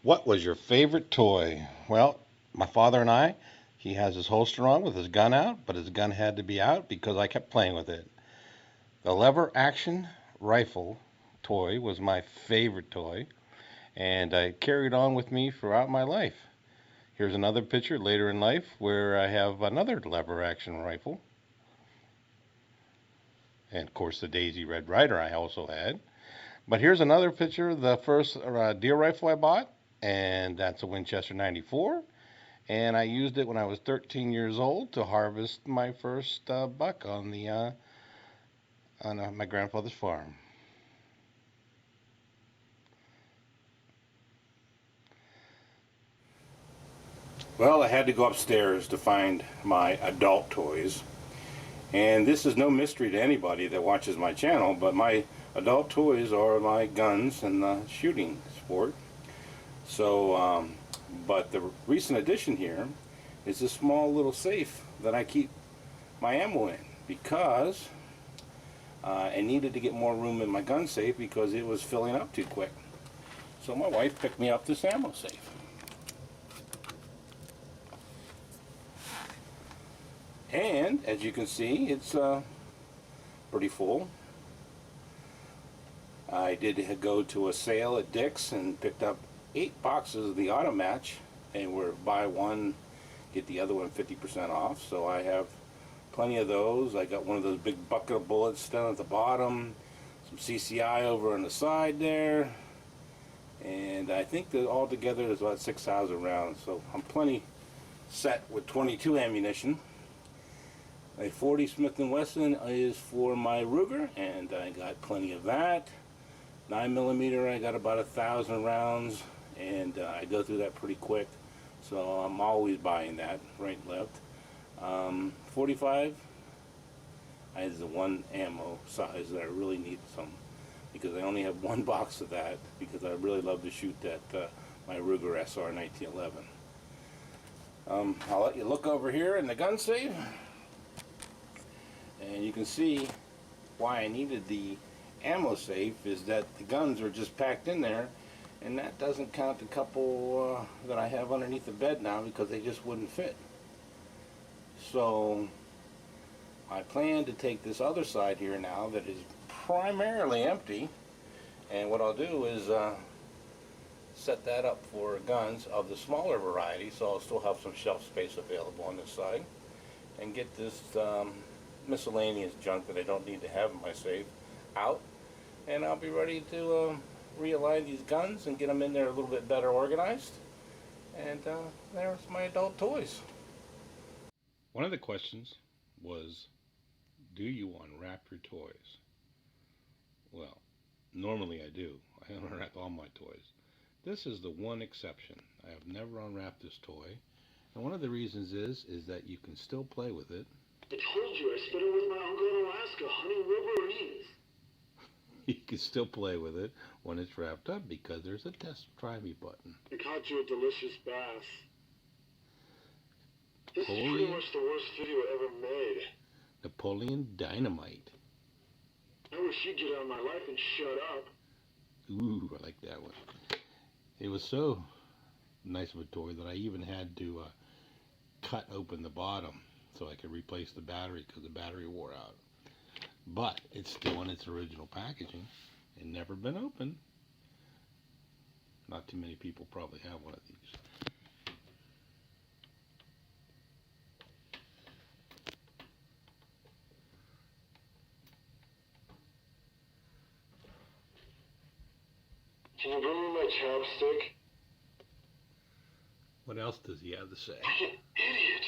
What was your favorite toy? Well, my father and I, he has his holster on with his gun out, but his gun had to be out because I kept playing with it. The lever action rifle toy was my favorite toy, and I carried on with me throughout my life. Here's another picture later in life where I have another lever action rifle. And of course, the Daisy Red Ryder I also had. But here's another picture of the first deer rifle I bought, and that's a Winchester 94. And I used it when I was 13 years old to harvest my first buck on my grandfather's farm. Well, I had to go upstairs to find my adult toys. And this is no mystery to anybody that watches my channel, but my adult toys are my guns and the shooting sport. So, but the recent addition here is a small little safe that I keep my ammo in because I needed to get more room in my gun safe because it was filling up too quick. So my wife picked me up this ammo safe. And as you can see, it's pretty full. I did go to a sale at Dick's and picked up 8 boxes of the auto match, and we're buy one get the other one 50% off. So I have plenty of those. I got one of those big bucket of bullets down at the bottom, some CCI over on the side there, and I think that all together is about 6,000 rounds. So I'm plenty set with 22 ammunition. A 40 Smith & Wesson is for my Ruger, and I got plenty of that. 9mm, I got about 1,000 rounds, and I go through that pretty quick, so I'm always buying that, right and left. 45 is the one ammo size that I really need some, because I only have one box of that, because I really love to shoot that my Ruger SR 1911. I'll let you look over here in the gun safe. And you can see why I needed the ammo safe is that the guns are just packed in there, and that doesn't count the couple that I have underneath the bed now because they just wouldn't fit. So I plan to take this other side here now that is primarily empty, and what I'll do is set that up for guns of the smaller variety, so I'll still have some shelf space available on this side, and get this miscellaneous junk that I don't need to have in my safe out, and I'll be ready to realign these guns and get them in there a little bit better organized. And there's my adult toys. One of the questions was, do you unwrap your toys? Well, normally I do. I unwrap all my toys. This is the one exception. I have never unwrapped this toy, and one of the reasons is that you can still play with it. I told you I spent it with my uncle in Alaska hunting wolverines. You can still play with it when it's wrapped up because there's a test try me button. I caught you a delicious bass. This is pretty much the worst video ever made. Napoleon Dynamite. I wish you'd get out of my life and shut up. Ooh, I like that one. It was so nice of a toy that I even had to cut open the bottom so I could replace the battery because the battery wore out. But it's still in its original packaging and never been opened. Not too many people probably have one of these. Can you bring me my chapstick? What else does he have to say? Idiot.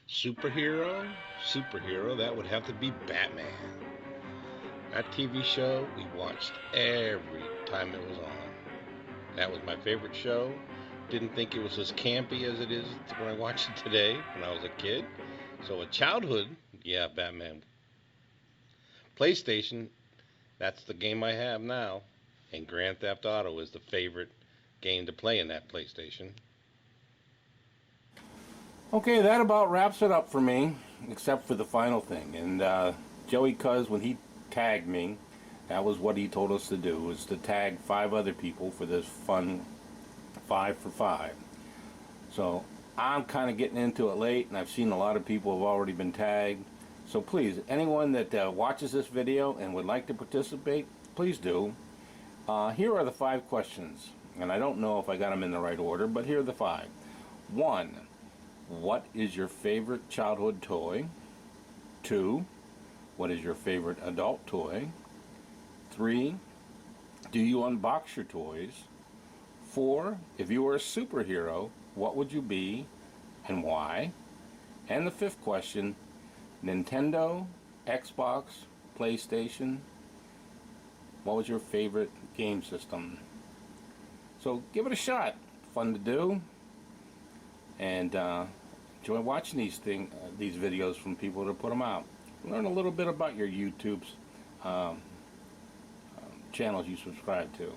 Superhero, that would have to be Batman. That TV show we watched every time it was on. That was my favorite show. Didn't think it was as campy as it is when I watch it today when I was a kid. So a childhood, yeah, Batman. PlayStation, that's the game I have now. And Grand Theft Auto is the favorite game to play in that PlayStation. Okay, that about wraps it up for me, except for the final thing. And Joey Cuz, when he tagged me, that was what he told us to do, was to tag 5 other people for this fun 5 for 5. So I'm kind of getting into it late, and I've seen a lot of people have already been tagged. So please, anyone that watches this video and would like to participate, please do. Here are the 5 questions, and I don't know if I got them in the right order, but here are the 5. 1. What is your favorite childhood toy? 2. What is your favorite adult toy? 3. Do you unbox your toys? 4. If you were a superhero, what would you be and why? And the 5th question, Nintendo, Xbox, PlayStation, what was your favorite game system? So give it a shot. Fun to do. And enjoy watching these videos from people that put them out. Learn a little bit about your YouTube's channels you subscribe to.